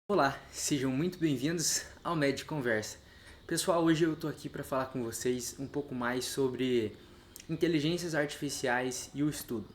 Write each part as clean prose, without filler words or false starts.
Olá, sejam muito bem-vindos ao Med Conversa. Pessoal, hoje eu estou aqui para falar com vocês um pouco mais sobre inteligências artificiais e o estudo.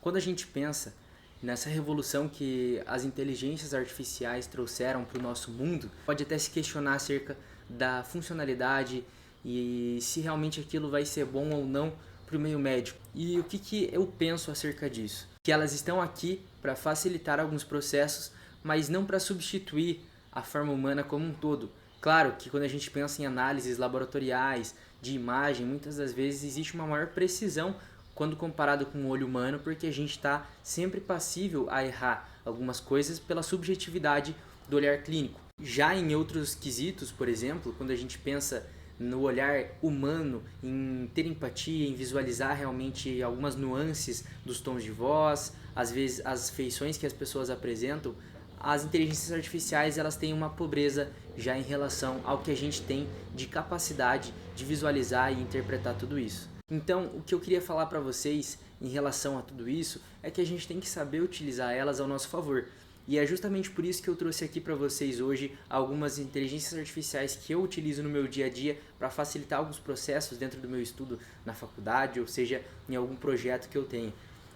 Quando a gente pensa nessa revolução que as inteligências artificiais trouxeram para o nosso mundo, pode até se questionar acerca da funcionalidade e se realmente aquilo vai ser bom ou não para o meio médico. E o que eu penso acerca disso? Que elas estão aqui para facilitar alguns processos, mas não para substituir a forma humana como um todo. Claro que quando a gente pensa em análises laboratoriais, de imagem, muitas das vezes existe uma maior precisão quando comparado com o olho humano, porque a gente está sempre passível a errar algumas coisas pela subjetividade do olhar clínico. Já em outros quesitos, por exemplo, quando a gente pensa no olhar humano, em ter empatia, em visualizar realmente algumas nuances dos tons de voz, às vezes as feições que as pessoas apresentam, as inteligências artificiais elas têm uma pobreza já em relação ao que a gente tem de capacidade de visualizar e interpretar tudo isso. Então, o que eu queria falar para vocês em relação a tudo isso é que a gente tem que saber utilizar elas ao nosso favor. E é justamente por isso que eu trouxe aqui para vocês hoje algumas inteligências artificiais que eu utilizo no meu dia a dia para facilitar alguns processos dentro do meu estudo na faculdade, ou seja, em algum projeto que eu tenha.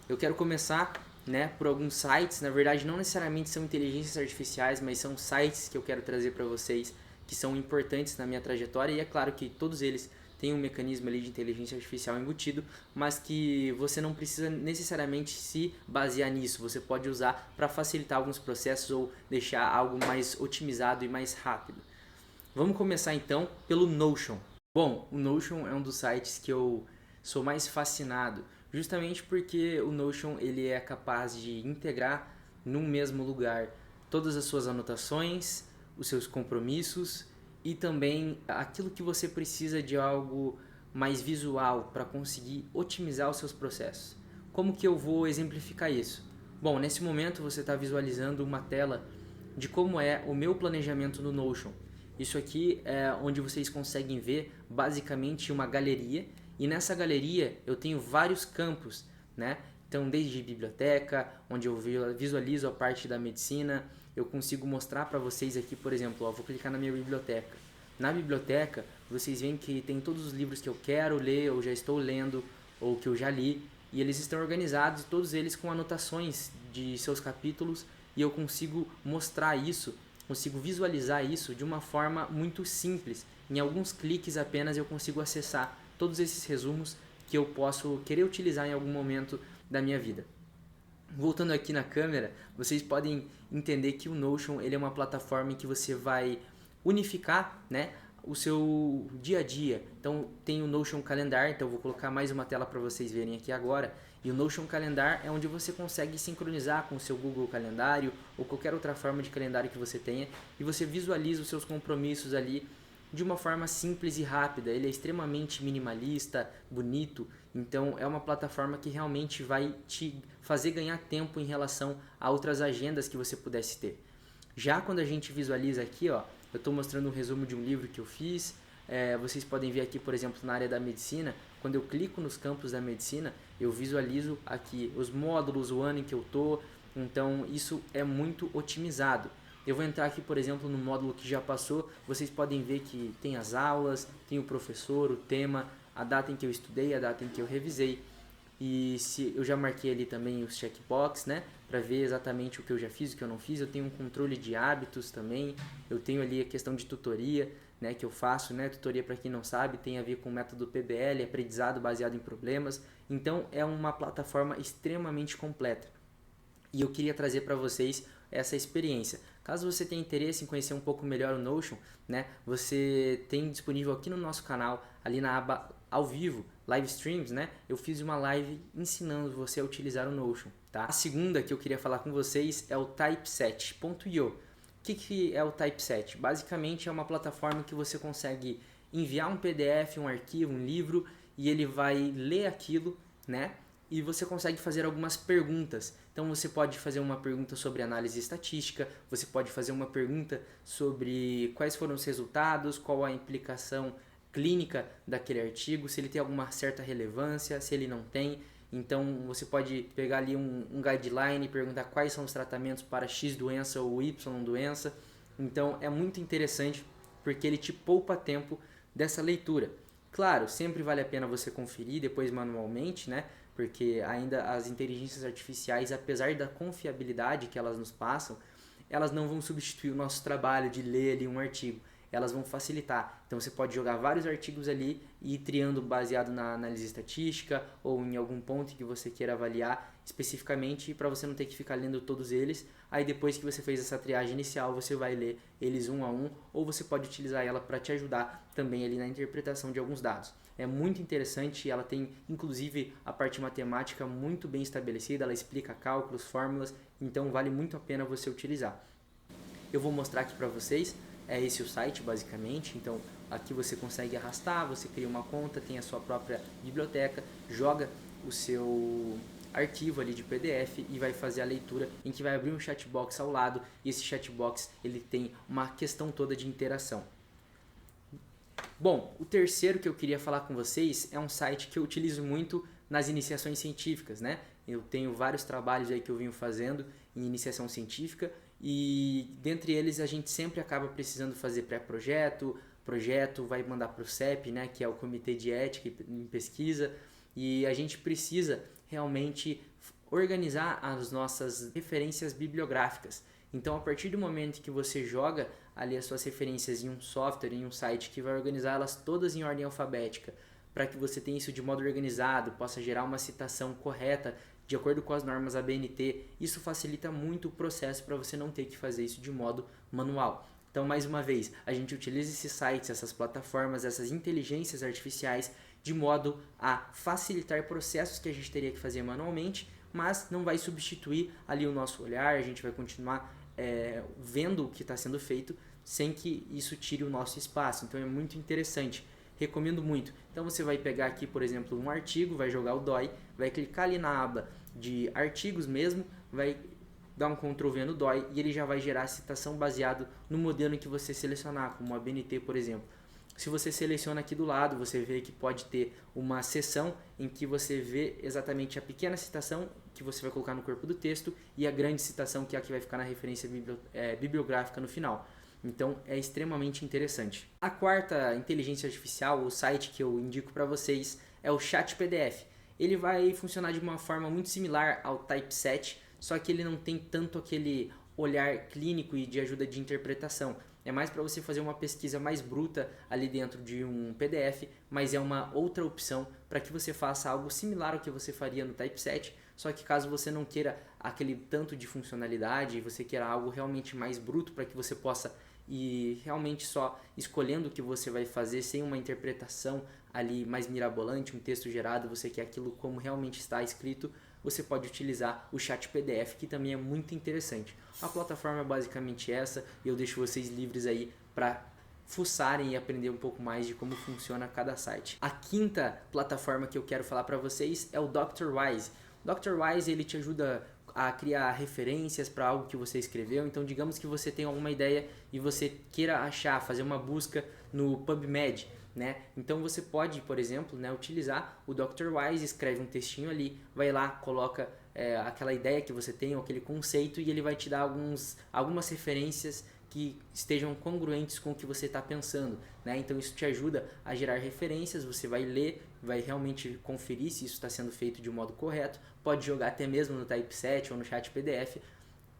Eu quero começar por alguns sites, na verdade não necessariamente são inteligências artificiais, mas são sites que eu quero trazer para vocês que são importantes na minha trajetória, e é claro que todos eles têm um mecanismo ali de inteligência artificial embutido, mas que você não precisa necessariamente se basear nisso, você pode usar para facilitar alguns processos ou deixar algo mais otimizado e mais rápido. Vamos começar então pelo Notion. Bom, o Notion é um dos sites que eu sou mais fascinado, justamente porque o Notion ele é capaz de integrar num mesmo lugar todas as suas anotações, os seus compromissos e também aquilo que você precisa de algo mais visual para conseguir otimizar os seus processos. Como que eu vou exemplificar isso? Bom, nesse momento você está visualizando uma tela de como é o meu planejamento no Notion. Isso aqui é onde vocês conseguem ver basicamente uma galeria, e nessa galeria eu tenho vários campos, né? Então, desde biblioteca, onde eu visualizo a parte da medicina, eu consigo mostrar para vocês aqui, por exemplo, vou clicar na minha biblioteca. Na biblioteca, vocês veem que tem todos os livros que eu quero ler, ou já estou lendo, ou que eu já li, e eles estão organizados, todos eles com anotações de seus capítulos, e eu consigo mostrar isso, consigo visualizar isso de uma forma muito simples. Em alguns cliques apenas eu consigo acessar todos esses resumos que eu posso querer utilizar em algum momento da minha vida. Voltando aqui na câmera, vocês podem entender que o Notion ele é uma plataforma em que você vai unificar, o seu dia a dia. Então tem o Notion Calendar, então eu vou colocar mais uma tela para vocês verem aqui agora. E o Notion Calendar é onde você consegue sincronizar com o seu Google Calendário ou qualquer outra forma de calendário que você tenha, e você visualiza os seus compromissos ali de uma forma simples e rápida. Ele é extremamente minimalista, bonito, então é uma plataforma que realmente vai te fazer ganhar tempo em relação a outras agendas que você pudesse ter. Já quando a gente visualiza aqui, eu estou mostrando um resumo de um livro que eu fiz. Vocês podem ver aqui, por exemplo, na área da medicina, quando eu clico nos campos da medicina, eu visualizo aqui os módulos, o ano em que eu estou, então isso é muito otimizado. Eu vou entrar aqui, por exemplo, no módulo que já passou, vocês podem ver que tem as aulas, tem o professor, o tema, a data em que eu estudei, a data em que eu revisei. E se eu já marquei ali também os checkbox, para ver exatamente o que eu já fiz, o que eu não fiz. Eu tenho um controle de hábitos também, eu tenho ali a questão de tutoria, que eu faço, tutoria, para quem não sabe, tem a ver com o método PBL, aprendizado baseado em problemas. Então é uma plataforma extremamente completa. E eu queria trazer para vocês essa experiência. Caso você tenha interesse em conhecer um pouco melhor o Notion, você tem disponível aqui no nosso canal, ali na aba ao vivo, live streams, eu fiz uma live ensinando você a utilizar o Notion, tá? A segunda que eu queria falar com vocês é o Typeset.io. O que é o Typeset? Basicamente é uma plataforma que você consegue enviar um PDF, um arquivo, um livro, e ele vai ler aquilo, e você consegue fazer algumas perguntas. Então você pode fazer uma pergunta sobre análise estatística, você pode fazer uma pergunta sobre quais foram os resultados, qual a implicação clínica daquele artigo, se ele tem alguma certa relevância, se ele não tem. Então você pode pegar ali um guideline e perguntar quais são os tratamentos para X doença ou Y doença. Então é muito interessante porque ele te poupa tempo dessa leitura. Claro, sempre vale a pena você conferir depois manualmente, né? Porque ainda as inteligências artificiais, apesar da confiabilidade que elas nos passam, elas não vão substituir o nosso trabalho de ler ali um artigo. Elas vão facilitar. Então você pode jogar vários artigos ali e ir triando baseado na análise estatística ou em algum ponto que você queira avaliar especificamente para você não ter que ficar lendo todos eles. Aí depois que você fez essa triagem inicial, você vai ler eles um a um, ou você pode utilizar ela para te ajudar também ali na interpretação de alguns dados. É muito interessante, ela tem inclusive a parte matemática muito bem estabelecida, ela explica cálculos, fórmulas, então vale muito a pena você utilizar. Eu vou mostrar aqui para vocês, é esse o site basicamente, então aqui você consegue arrastar, você cria uma conta, tem a sua própria biblioteca, joga o seu arquivo ali de PDF e vai fazer a leitura, em que vai abrir um chatbox ao lado, e esse chatbox ele tem uma questão toda de interação. Bom, o terceiro que eu queria falar com vocês é um site que eu utilizo muito nas iniciações científicas, né? Eu tenho vários trabalhos aí que eu venho fazendo em iniciação científica e dentre eles a gente sempre acaba precisando fazer pré-projeto, projeto vai mandar para o CEP, né, que é o Comitê de Ética em Pesquisa, e a gente precisa realmente organizar as nossas referências bibliográficas. Então, a partir do momento que você joga ali as suas referências em um software, em um site que vai organizá-las todas em ordem alfabética, para que você tenha isso de modo organizado, possa gerar uma citação correta de acordo com as normas ABNT, isso facilita muito o processo para você não ter que fazer isso de modo manual. Então, mais uma vez, a gente utiliza esses sites, essas plataformas, essas inteligências artificiais de modo a facilitar processos que a gente teria que fazer manualmente, mas não vai substituir ali o nosso olhar, a gente vai continuar vendo o que está sendo feito sem que isso tire o nosso espaço. Então é muito interessante, recomendo muito. Então você vai pegar aqui, por exemplo, um artigo, vai jogar o DOI, vai clicar ali na aba de artigos mesmo, vai dar um Ctrl V no DOI e ele já vai gerar a citação baseado no modelo em que você selecionar, como a BNT, por exemplo. Se você seleciona aqui do lado, você vê que pode ter uma seção em que você vê exatamente a pequena citação que você vai colocar no corpo do texto e a grande citação que é a que vai ficar na referência bibliográfica no final. Então é extremamente interessante. A quarta inteligência artificial, o site que eu indico para vocês, é o ChatPDF. Ele vai funcionar de uma forma muito similar ao Typeset, só que ele não tem tanto aquele olhar clínico e de ajuda de interpretação. É mais para você fazer uma pesquisa mais bruta ali dentro de um PDF, mas é uma outra opção para que você faça algo similar ao que você faria no Typeset, só que caso você não queira aquele tanto de funcionalidade, você queira algo realmente mais bruto para que você possa ir realmente só escolhendo o que você vai fazer sem uma interpretação ali mais mirabolante, um texto gerado, você quer aquilo como realmente está escrito, você pode utilizar o ChatPDF, que também é muito interessante. A plataforma é basicamente essa e eu deixo vocês livres aí para fuçarem e aprender um pouco mais de como funciona cada site. A quinta plataforma que eu quero falar para vocês é o Dr. Wise. O Dr. Wise ele te ajuda a criar referências para algo que você escreveu. Então, digamos que você tenha alguma ideia e você queira achar, fazer uma busca no PubMed, né? Então você pode, por exemplo, né, utilizar o Dr. Wise, escreve um textinho ali, vai lá, coloca aquela ideia que você tem, ou aquele conceito, e ele vai te dar algumas referências que estejam congruentes com o que você está pensando, né? Então isso te ajuda a gerar referências, você vai ler, vai realmente conferir se isso está sendo feito de um modo correto, pode jogar até mesmo no Typeset ou no ChatPDF,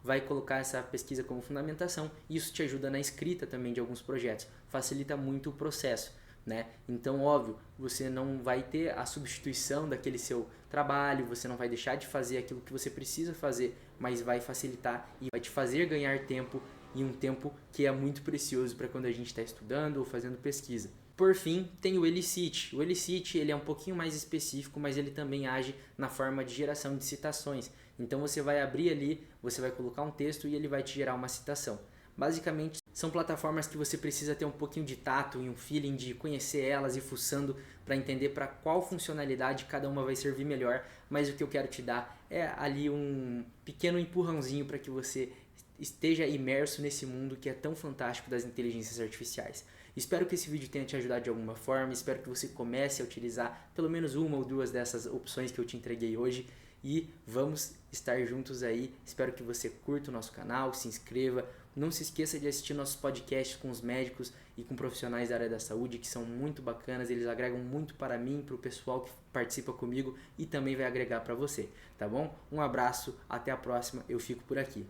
vai colocar essa pesquisa como fundamentação e isso te ajuda na escrita também de alguns projetos, facilita muito o processo, né? Então, óbvio, você não vai ter a substituição daquele seu trabalho, você não vai deixar de fazer aquilo que você precisa fazer, mas vai facilitar e vai te fazer ganhar tempo e um tempo que é muito precioso para quando a gente está estudando ou fazendo pesquisa. Por fim, tem o Elicit. O Elicit ele é um pouquinho mais específico, mas ele também age na forma de geração de citações. Então você vai abrir ali, você vai colocar um texto e ele vai te gerar uma citação. Basicamente, são plataformas que você precisa ter um pouquinho de tato e um feeling de conhecer elas e fuçando para entender para qual funcionalidade cada uma vai servir melhor, mas o que eu quero te dar é ali um pequeno empurrãozinho para que você esteja imerso nesse mundo que é tão fantástico das inteligências artificiais. Espero que esse vídeo tenha te ajudado de alguma forma, espero que você comece a utilizar pelo menos uma ou duas dessas opções que eu te entreguei hoje e vamos estar juntos aí. Espero que você curta o nosso canal, se inscreva, não se esqueça de assistir nossos podcasts com os médicos e com profissionais da área da saúde que são muito bacanas, eles agregam muito para mim, para o pessoal que participa comigo e também vai agregar para você, tá bom? Um abraço, até a próxima, eu fico por aqui.